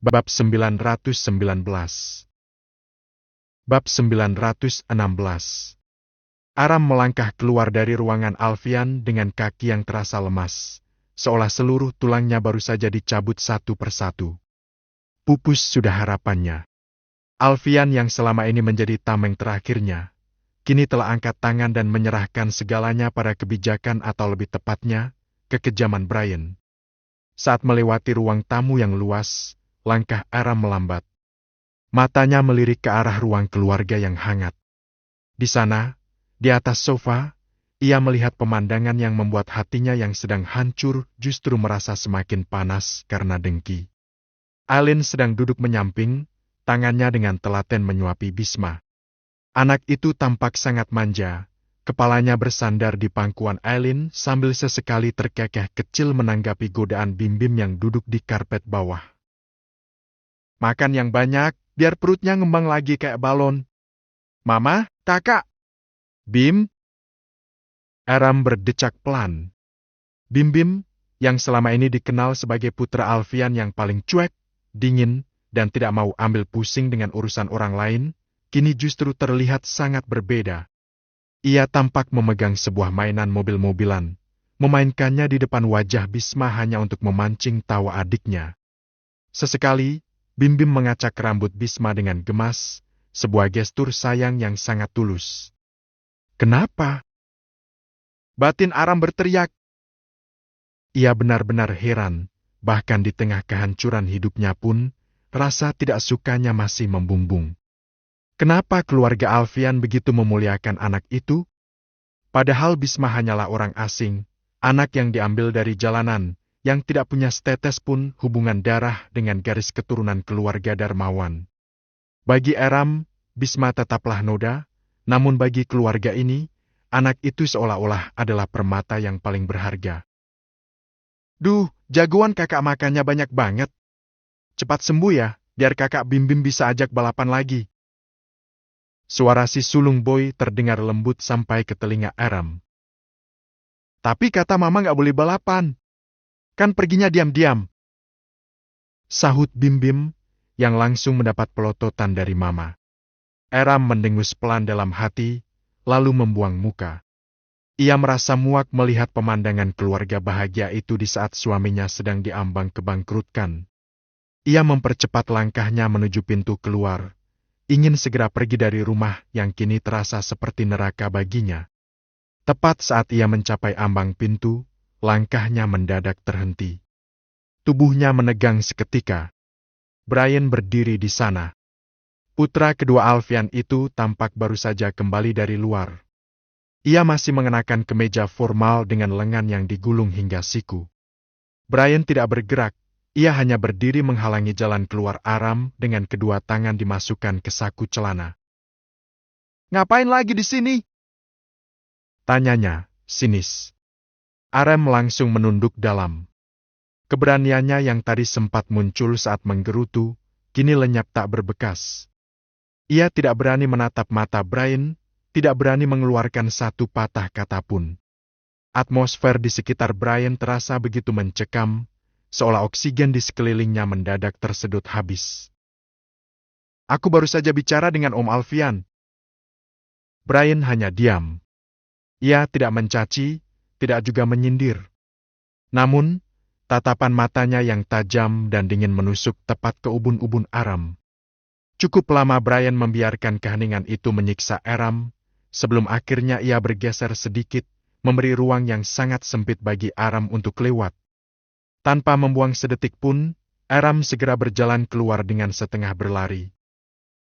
Bab 919. Bab 916. Aram melangkah keluar dari ruangan Alfian dengan kaki yang terasa lemas, seolah seluruh tulangnya baru saja dicabut satu persatu. Pupus sudah harapannya. Alfian yang selama ini menjadi tameng terakhirnya, kini telah angkat tangan dan menyerahkan segalanya pada kebijakan atau lebih tepatnya, kekejaman Brian. Saat melewati ruang tamu yang luas, langkah Aram melambat. Matanya melirik ke arah ruang keluarga yang hangat. Di sana, di atas sofa, ia melihat pemandangan yang membuat hatinya yang sedang hancur justru merasa semakin panas karena dengki. Aileen sedang duduk menyamping, tangannya dengan telaten menyuapi Bisma. Anak itu tampak sangat manja, kepalanya bersandar di pangkuan Aileen sambil sesekali terkekeh kecil menanggapi godaan Bim-Bim yang duduk di karpet bawah. Makan yang banyak, biar perutnya ngembang lagi kayak balon. Mama, kakak. Bim. Aram berdecak pelan. Bim-Bim, yang selama ini dikenal sebagai putra Alfian yang paling cuek, dingin, dan tidak mau ambil pusing dengan urusan orang lain, kini justru terlihat sangat berbeda. Ia tampak memegang sebuah mainan mobil-mobilan, memainkannya di depan wajah Bisma hanya untuk memancing tawa adiknya. Sesekali, Bim-Bim mengacak rambut Bisma dengan gemas, sebuah gestur sayang yang sangat tulus. Kenapa? Batin Aram berteriak. Ia benar-benar heran, bahkan di tengah kehancuran hidupnya pun, rasa tidak sukanya masih membumbung. Kenapa keluarga Alfian begitu memuliakan anak itu? Padahal Bisma hanyalah orang asing, anak yang diambil dari jalanan, yang tidak punya setetes pun hubungan darah dengan garis keturunan keluarga Darmawan. Bagi Aram, Bisma tetaplah noda, namun bagi keluarga ini, anak itu seolah-olah adalah permata yang paling berharga. Duh, jagoan kakak makannya banyak banget. Cepat sembuh ya, biar kakak Bim-Bim bisa ajak balapan lagi. Suara si sulung boy terdengar lembut sampai ke telinga Aram. Tapi kata mama nggak boleh balapan. Kan perginya diam-diam. Sahut Bim-Bim, yang langsung mendapat pelototan dari mama. Aram mendengus pelan dalam hati, lalu membuang muka. Ia merasa muak melihat pemandangan keluarga bahagia itu di saat suaminya sedang diambang kebangkrutkan. Ia mempercepat langkahnya menuju pintu keluar, ingin segera pergi dari rumah yang kini terasa seperti neraka baginya. Tepat saat ia mencapai ambang pintu, langkahnya mendadak terhenti. Tubuhnya menegang seketika. Brian berdiri di sana. Putra kedua Alfian itu tampak baru saja kembali dari luar. Ia masih mengenakan kemeja formal dengan lengan yang digulung hingga siku. Brian tidak bergerak, ia hanya berdiri menghalangi jalan keluar Aram dengan kedua tangan dimasukkan ke saku celana. Ngapain lagi di sini? Tanyanya, sinis. Aram langsung menunduk dalam. Keberaniannya yang tadi sempat muncul saat menggerutu, kini lenyap tak berbekas. Ia tidak berani menatap mata Brian, tidak berani mengeluarkan satu patah kata pun. Atmosfer di sekitar Brian terasa begitu mencekam, seolah oksigen di sekelilingnya mendadak tersedot habis. Aku baru saja bicara dengan Om Alfian. Brian hanya diam. Ia tidak mencaci, tidak juga menyindir. Namun, tatapan matanya yang tajam dan dingin menusuk tepat ke ubun-ubun Aram. Cukup lama Brian membiarkan keheningan itu menyiksa Aram, sebelum akhirnya ia bergeser sedikit, memberi ruang yang sangat sempit bagi Aram untuk lewat. Tanpa membuang sedetik pun, Aram segera berjalan keluar dengan setengah berlari.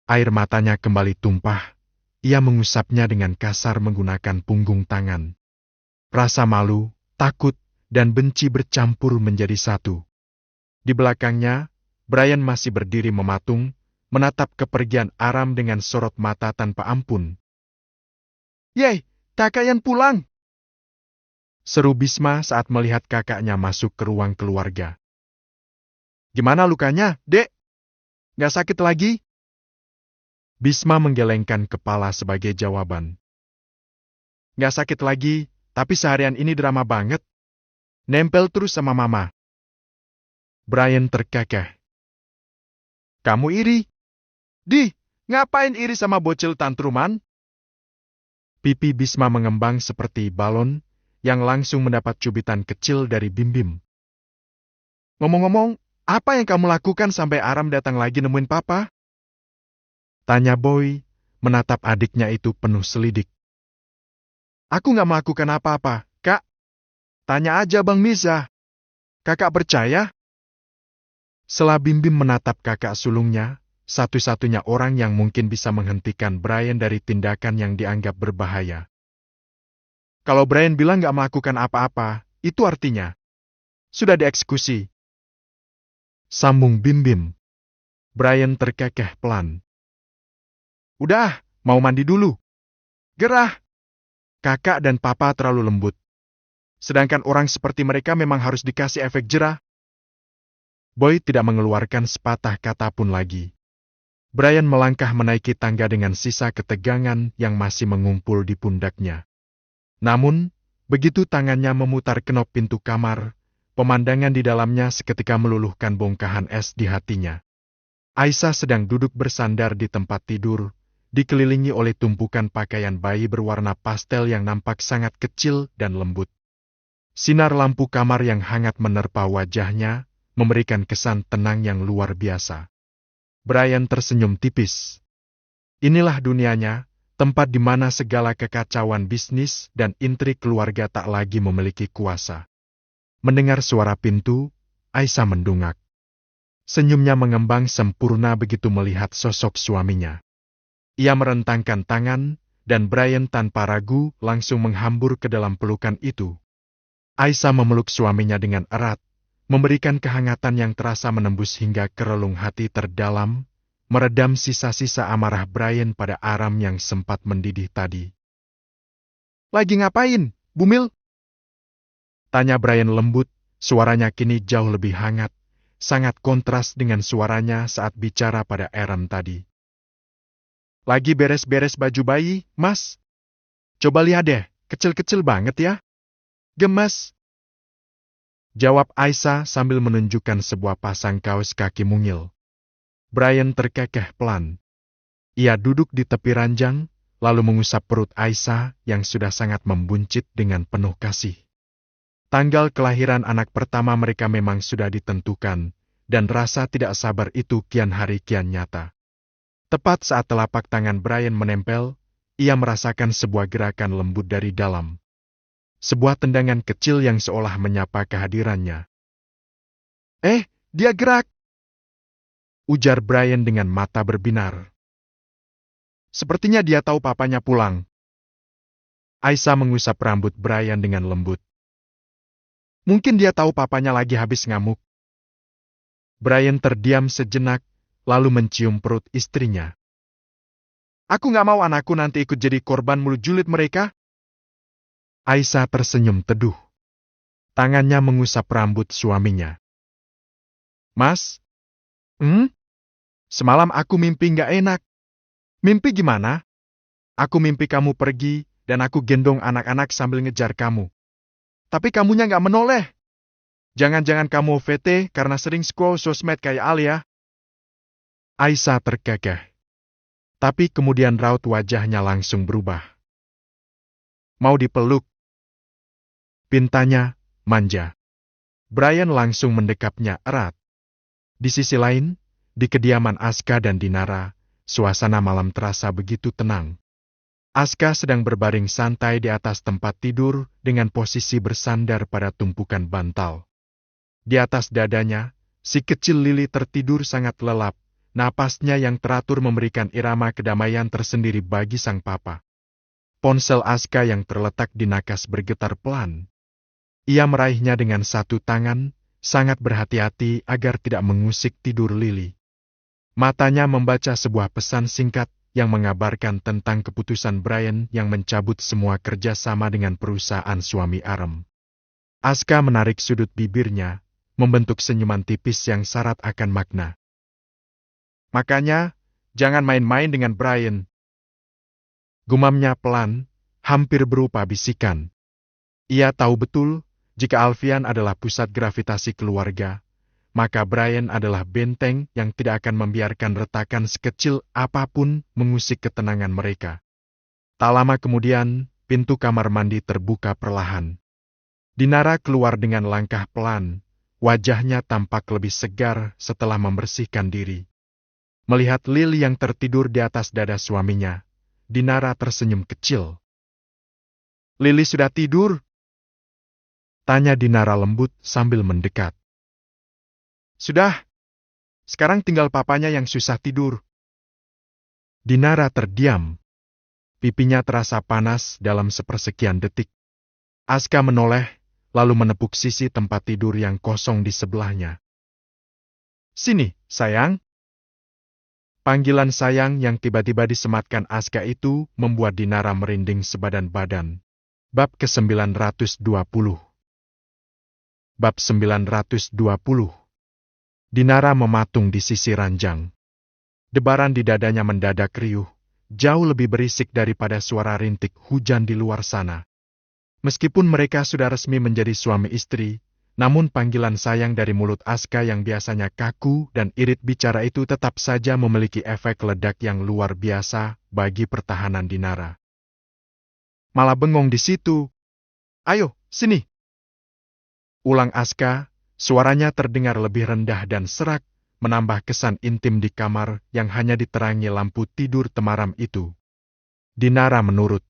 Air matanya kembali tumpah, ia mengusapnya dengan kasar menggunakan punggung tangan. Rasa malu, takut, dan benci bercampur menjadi satu. Di belakangnya, Brian masih berdiri mematung, menatap kepergian Aram dengan sorot mata tanpa ampun. Yey, kakak Yan pulang! Seru Bisma saat melihat kakaknya masuk ke ruang keluarga. Gimana lukanya, Dek? Gak sakit lagi? Bisma menggelengkan kepala sebagai jawaban. Gak sakit lagi, tapi seharian ini drama banget. Nempel terus sama mama. Brian terkekeh. Kamu iri? Ngapain iri sama bocil tantruman? Pipi Bisma mengembang seperti balon yang langsung mendapat cubitan kecil dari Bim-Bim. Ngomong-ngomong, apa yang kamu lakukan sampai Aram datang lagi nemuin papa? Tanya Boy, menatap adiknya itu penuh selidik. Aku nggak melakukan apa-apa, Kak. Tanya aja Bang Miza. Kakak percaya? Setelah Bim-Bim menatap kakak sulungnya, satu-satunya orang yang mungkin bisa menghentikan Brian dari tindakan yang dianggap berbahaya. Kalau Brian bilang nggak melakukan apa-apa, itu artinya sudah dieksekusi. Sambung Bim-Bim. Brian terkekeh pelan. Udah, mau mandi dulu. Gerah. Kakak dan papa terlalu lembut. Sedangkan orang seperti mereka memang harus dikasih efek jerah. Boy tidak mengeluarkan sepatah kata pun lagi. Brian melangkah menaiki tangga dengan sisa ketegangan yang masih mengumpul di pundaknya. Namun, begitu tangannya memutar kenop pintu kamar, pemandangan di dalamnya seketika meluluhkan bongkahan es di hatinya. Aisyah sedang duduk bersandar di tempat tidur, dikelilingi oleh tumpukan pakaian bayi berwarna pastel yang nampak sangat kecil dan lembut. Sinar lampu kamar yang hangat menerpa wajahnya, memberikan kesan tenang yang luar biasa. Brian tersenyum tipis. Inilah dunianya, tempat di mana segala kekacauan bisnis dan intrik keluarga tak lagi memiliki kuasa. Mendengar suara pintu, Aisyah mendungak. Senyumnya mengembang sempurna begitu melihat sosok suaminya. Ia merentangkan tangan, dan Brian tanpa ragu langsung menghambur ke dalam pelukan itu. Aisyah memeluk suaminya dengan erat, memberikan kehangatan yang terasa menembus hingga ke relung hati terdalam, meredam sisa-sisa amarah Brian pada Aram yang sempat mendidih tadi. Lagi ngapain, Bumil? Tanya Brian lembut, suaranya kini jauh lebih hangat, sangat kontras dengan suaranya saat bicara pada Aram tadi. Lagi beres-beres baju bayi, Mas. Coba lihat deh, kecil-kecil banget ya. Gemes. Jawab Aisyah sambil menunjukkan sebuah pasang kaos kaki mungil. Brian terkekeh pelan. Ia duduk di tepi ranjang, lalu mengusap perut Aisyah yang sudah sangat membuncit dengan penuh kasih. Tanggal kelahiran anak pertama mereka memang sudah ditentukan, dan rasa tidak sabar itu kian hari kian nyata. Tepat saat telapak tangan Brian menempel, ia merasakan sebuah gerakan lembut dari dalam. Sebuah tendangan kecil yang seolah menyapa kehadirannya. Dia gerak! Ujar Brian dengan mata berbinar. Sepertinya dia tahu papanya pulang. Aisyah mengusap rambut Brian dengan lembut. Mungkin dia tahu papanya lagi habis ngamuk. Brian terdiam sejenak, lalu mencium perut istrinya. Aku nggak mau anakku nanti ikut jadi korban mulut julid mereka. Aisyah tersenyum teduh. Tangannya mengusap rambut suaminya. Mas? Semalam aku mimpi nggak enak. Mimpi gimana? Aku mimpi kamu pergi, dan aku gendong anak-anak sambil ngejar kamu. Tapi kamunya nggak menoleh. Jangan-jangan kamu OVT karena sering scroll sosmed kayak Alia. Aisyah terkekeh. Tapi kemudian raut wajahnya langsung berubah. Mau dipeluk? Pintanya, manja. Brian langsung mendekapnya erat. Di sisi lain, di kediaman Aska dan Dinara, suasana malam terasa begitu tenang. Aska sedang berbaring santai di atas tempat tidur dengan posisi bersandar pada tumpukan bantal. Di atas dadanya, si kecil Lili tertidur sangat lelap, napasnya yang teratur memberikan irama kedamaian tersendiri bagi sang papa. Ponsel Aska yang terletak di nakas bergetar pelan. Ia meraihnya dengan satu tangan, sangat berhati-hati agar tidak mengusik tidur Lili. Matanya membaca sebuah pesan singkat yang mengabarkan tentang keputusan Brian yang mencabut semua kerjasama dengan perusahaan suami Aram. Aska menarik sudut bibirnya, membentuk senyuman tipis yang syarat akan makna. Makanya, jangan main-main dengan Brian. Gumamnya pelan, hampir berupa bisikan. Ia tahu betul, jika Alfian adalah pusat gravitasi keluarga, maka Brian adalah benteng yang tidak akan membiarkan retakan sekecil apapun mengusik ketenangan mereka. Tak lama kemudian, pintu kamar mandi terbuka perlahan. Dinara keluar dengan langkah pelan, wajahnya tampak lebih segar setelah membersihkan diri. Melihat Lily yang tertidur di atas dada suaminya, Dinara tersenyum kecil. "Lily sudah tidur?" tanya Dinara lembut sambil mendekat. "Sudah. Sekarang tinggal papanya yang susah tidur." Dinara terdiam. Pipinya terasa panas dalam sepersekian detik. Aska menoleh, lalu menepuk sisi tempat tidur yang kosong di sebelahnya. "Sini, sayang." Panggilan sayang yang tiba-tiba disematkan Aska itu membuat Dinara merinding sebadan badan. Bab ke-920. Bab 920. Dinara mematung di sisi ranjang. Debaran di dadanya mendadak riuh, jauh lebih berisik daripada suara rintik hujan di luar sana. Meskipun mereka sudah resmi menjadi suami istri, namun panggilan sayang dari mulut Aska yang biasanya kaku dan irit bicara itu tetap saja memiliki efek ledak yang luar biasa bagi pertahanan Dinara. "Malah bengong di situ. Ayo, sini." Ulang Aska, suaranya terdengar lebih rendah dan serak, menambah kesan intim di kamar yang hanya diterangi lampu tidur temaram itu. Dinara menurut.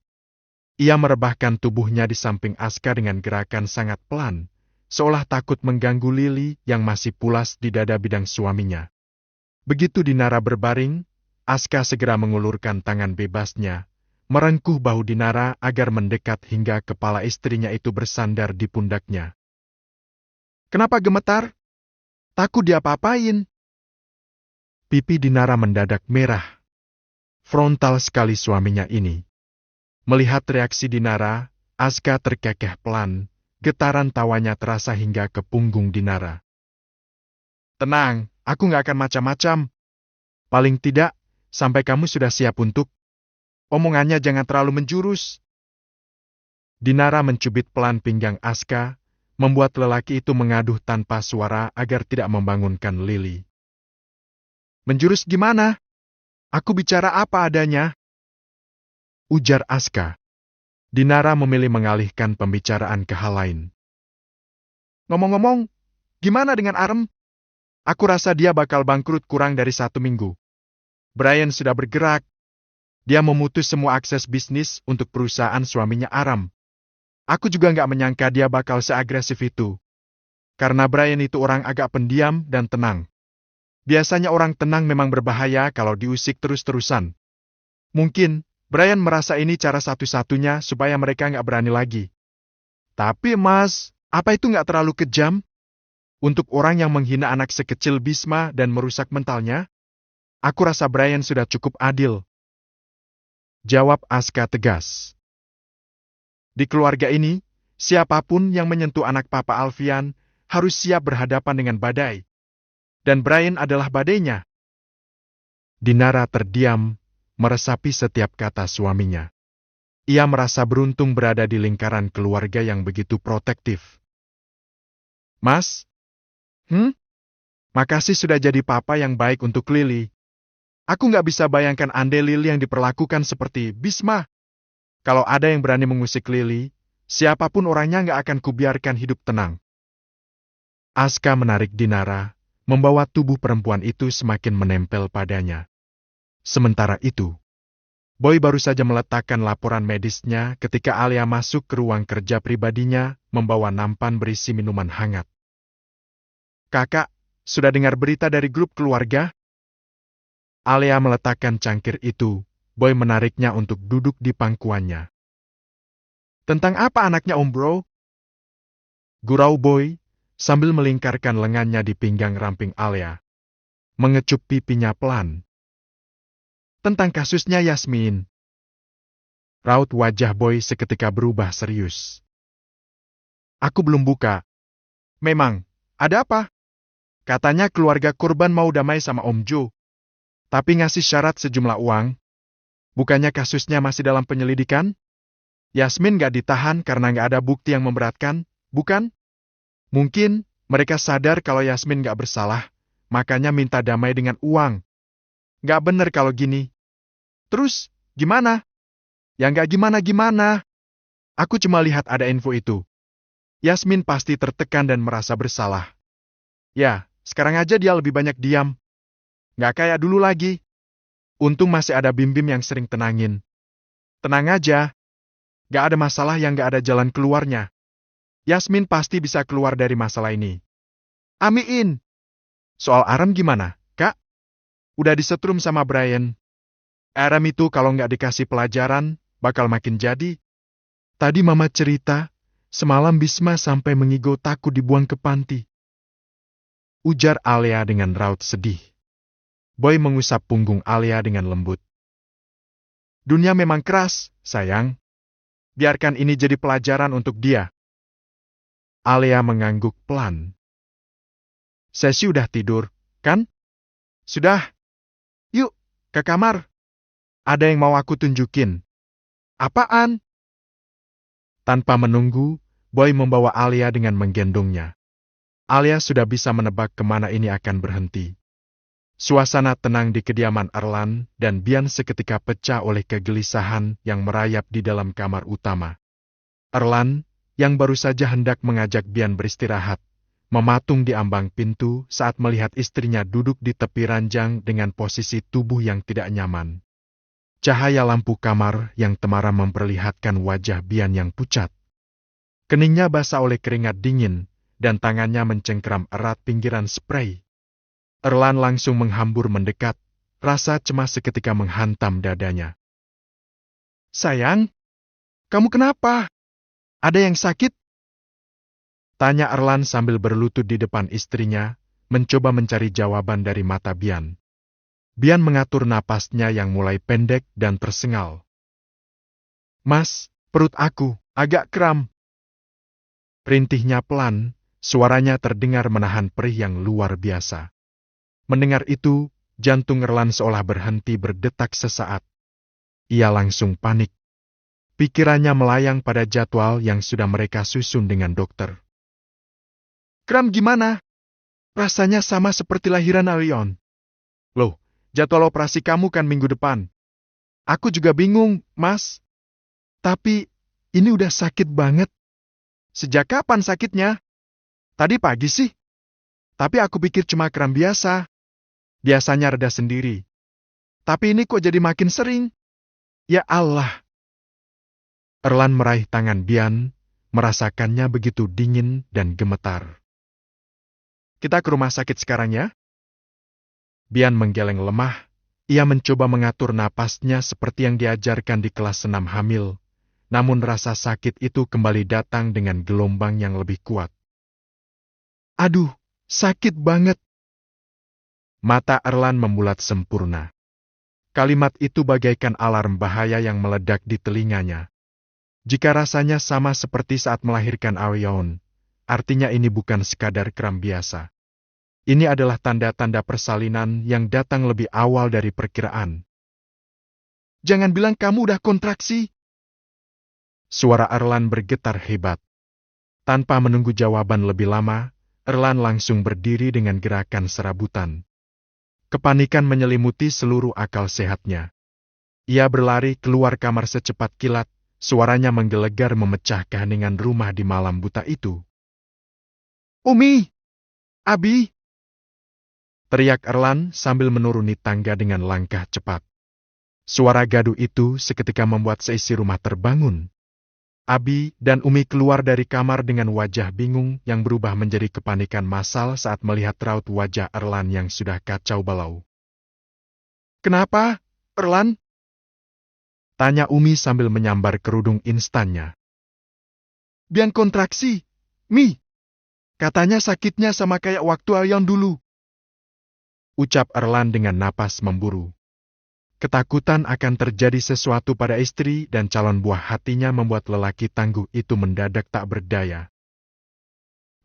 Ia merebahkan tubuhnya di samping Aska dengan gerakan sangat pelan, seolah takut mengganggu Lily yang masih pulas di dada bidang suaminya. Begitu Dinara berbaring, Aska segera mengulurkan tangan bebasnya, merengkuh bahu Dinara agar mendekat hingga kepala istrinya itu bersandar di pundaknya. "Kenapa gemetar? Takut diapa-apain?" Pipi Dinara mendadak merah. Frontal sekali suaminya ini. Melihat reaksi Dinara, Aska terkekeh pelan, getaran tawanya terasa hingga ke punggung Dinara. "Tenang, aku nggak akan macam-macam. Paling tidak, sampai kamu sudah siap untuk. Omongannya jangan terlalu menjurus." Dinara mencubit pelan pinggang Aska, membuat lelaki itu mengaduh tanpa suara agar tidak membangunkan Lily. "Menjurus gimana? Aku bicara apa adanya," ujar Aska. Dinara memilih mengalihkan pembicaraan ke hal lain. "Ngomong-ngomong, gimana dengan Arem? Aku rasa dia bakal bangkrut kurang dari 1 minggu. Brian sudah bergerak. Dia memutus semua akses bisnis untuk perusahaan suaminya Aram. Aku juga nggak menyangka dia bakal seagresif itu. Karena Brian itu orang agak pendiam dan tenang. Biasanya orang tenang memang berbahaya kalau diusik terus-terusan. Mungkin Brian merasa ini cara satu-satunya supaya mereka nggak berani lagi. Tapi Mas, apa itu nggak terlalu kejam? Untuk orang yang menghina anak sekecil Bisma dan merusak mentalnya? Aku rasa Brian sudah cukup adil," jawab Aska tegas. "Di keluarga ini, siapapun yang menyentuh anak Papa Alfian harus siap berhadapan dengan badai. Dan Brian adalah badainya." Dinara terdiam, meresapi setiap kata suaminya. Ia merasa beruntung berada di lingkaran keluarga yang begitu protektif. "Mas? Makasih sudah jadi papa yang baik untuk Lily. Aku nggak bisa bayangkan andai Lily yang diperlakukan seperti Bisma. Kalau ada yang berani mengusik Lily, siapapun orangnya nggak akan kubiarkan hidup tenang." Aska menarik Dinara, membawa tubuh perempuan itu semakin menempel padanya. Sementara itu, Boy baru saja meletakkan laporan medisnya ketika Alia masuk ke ruang kerja pribadinya membawa nampan berisi minuman hangat. "Kakak, sudah dengar berita dari grup keluarga?" Alia meletakkan cangkir itu, Boy menariknya untuk duduk di pangkuannya. "Tentang apa anaknya Om Bro?" gurau Boy, sambil melingkarkan lengannya di pinggang ramping Alia. Mengecup pipinya pelan. "Tentang kasusnya Yasmin." Raut wajah Boy seketika berubah serius. "Aku belum buka." "Memang, ada apa?" "Katanya keluarga korban mau damai sama Om Jo. Tapi ngasih syarat sejumlah uang. Bukannya kasusnya masih dalam penyelidikan? Yasmin gak ditahan karena gak ada bukti yang memberatkan, bukan? Mungkin Mereka sadar kalau Yasmin gak bersalah, makanya minta damai dengan uang. Gak bener kalau gini. Terus, gimana? Ya gak gimana-gimana. Aku cuma lihat ada info itu. Yasmin pasti tertekan dan merasa bersalah. Ya, sekarang aja dia lebih banyak diam. Gak kayak dulu lagi. Untung masih ada Bim-Bim yang sering tenangin. Tenang aja. Gak ada masalah yang gak ada jalan keluarnya. Yasmin pasti bisa keluar dari masalah ini. Amin. Soal Aram gimana, Kak? Udah disetrum sama Brian. Aram itu kalau nggak dikasih pelajaran, bakal makin jadi. Tadi Mama cerita, semalam Bisma sampai mengigo takut dibuang ke panti. Ujar Alia dengan raut sedih. Boy mengusap punggung Alia dengan lembut. Dunia memang keras, sayang. Biarkan ini jadi pelajaran untuk dia. Alia mengangguk pelan. Sesi udah tidur, kan? Sudah. Yuk, ke kamar. Ada yang mau aku tunjukin. Apaan? Tanpa menunggu, Boy membawa Alia dengan menggendongnya. Alia sudah bisa menebak kemana ini akan berhenti. Suasana tenang di kediaman Erlan dan Bian seketika pecah oleh kegelisahan yang merayap di dalam kamar utama. Erlan, yang baru saja hendak mengajak Bian beristirahat, mematung di ambang pintu saat melihat istrinya duduk di tepi ranjang dengan posisi tubuh yang tidak nyaman. Cahaya lampu kamar yang temaram memperlihatkan wajah Bian yang pucat. Keningnya basah oleh keringat dingin, dan tangannya mencengkram erat pinggiran spray. Erlan langsung menghambur mendekat, rasa cemas seketika menghantam dadanya. Sayang, kamu kenapa? Ada yang sakit? Tanya Erlan sambil berlutut di depan istrinya, mencoba mencari jawaban dari mata Bian. Bian mengatur napasnya yang mulai pendek dan tersengal. Mas, perut aku agak kram. Rintihnya pelan, suaranya terdengar menahan perih yang luar biasa. Mendengar itu, jantung Erlan seolah berhenti berdetak sesaat. Ia langsung panik. Pikirannya melayang pada jadwal yang sudah mereka susun dengan dokter. Kram gimana? Rasanya sama seperti lahiran Alion. Loh, jadwal operasi kamu kan minggu depan. Aku juga bingung, Mas. Tapi, ini udah sakit banget. Sejak kapan sakitnya? Tadi pagi sih. Tapi aku pikir cuma kram biasa. Biasanya reda sendiri. Tapi ini kok jadi makin sering? Ya Allah. Erlan meraih tangan Bian, merasakannya begitu dingin dan gemetar. Kita ke rumah sakit sekarang ya? Bian menggeleng lemah. Ia mencoba mengatur napasnya seperti yang diajarkan di kelas senam hamil. Namun rasa sakit itu kembali datang dengan gelombang yang lebih kuat. Aduh, sakit banget. Mata Erlan membulat sempurna. Kalimat itu bagaikan alarm bahaya yang meledak di telinganya. Jika rasanya sama seperti saat melahirkan Aoyeon, artinya ini bukan sekadar kram biasa. Ini adalah tanda-tanda persalinan yang datang lebih awal dari perkiraan. Jangan bilang kamu udah kontraksi. Suara Erlan bergetar hebat. Tanpa menunggu jawaban lebih lama, Erlan langsung berdiri dengan gerakan serabutan. Kepanikan menyelimuti seluruh akal sehatnya. Ia berlari keluar kamar secepat kilat, suaranya menggelegar memecah keheningan rumah di malam buta itu. Umi! Abi! Teriak Erlan sambil menuruni tangga dengan langkah cepat. Suara gaduh itu seketika membuat seisi rumah terbangun. Abi dan Umi keluar dari kamar dengan wajah bingung yang berubah menjadi kepanikan massal saat melihat raut wajah Erlan yang sudah kacau balau. Kenapa, Erlan? Tanya Umi sambil menyambar kerudung instannya. Bian kontraksi, Mi. Katanya sakitnya sama kayak waktu Ayon dulu. Ucap Erlan dengan napas memburu. Ketakutan akan terjadi sesuatu pada istri dan calon buah hatinya membuat lelaki tangguh itu mendadak tak berdaya.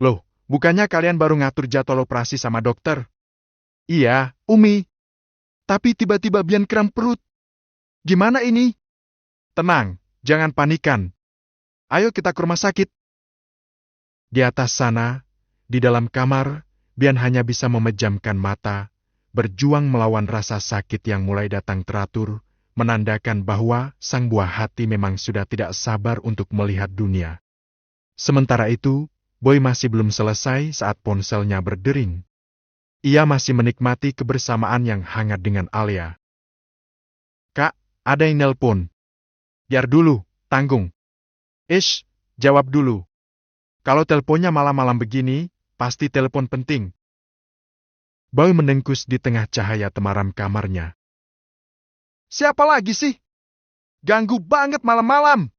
Loh, bukannya kalian baru ngatur jadwal operasi sama dokter? Iya, Umi. Tapi tiba-tiba Bian kram perut. Gimana ini? Tenang, jangan panikan. Ayo kita ke rumah sakit. Di atas sana, Di dalam kamar, Bian hanya bisa memejamkan mata, berjuang melawan rasa sakit yang mulai datang teratur, menandakan bahwa sang buah hati memang sudah tidak sabar untuk melihat dunia. Sementara itu, Boy masih belum selesai saat ponselnya berdering. Ia masih menikmati kebersamaan yang hangat dengan Alia. "Kak, ada yang nelpon." "Biar dulu, tanggung." "Ish, jawab dulu. Kalau teleponnya malam-malam begini, pasti telepon penting." Boy mendengkus di tengah cahaya temaram kamarnya. "Siapa lagi sih? Ganggu banget malam-malam."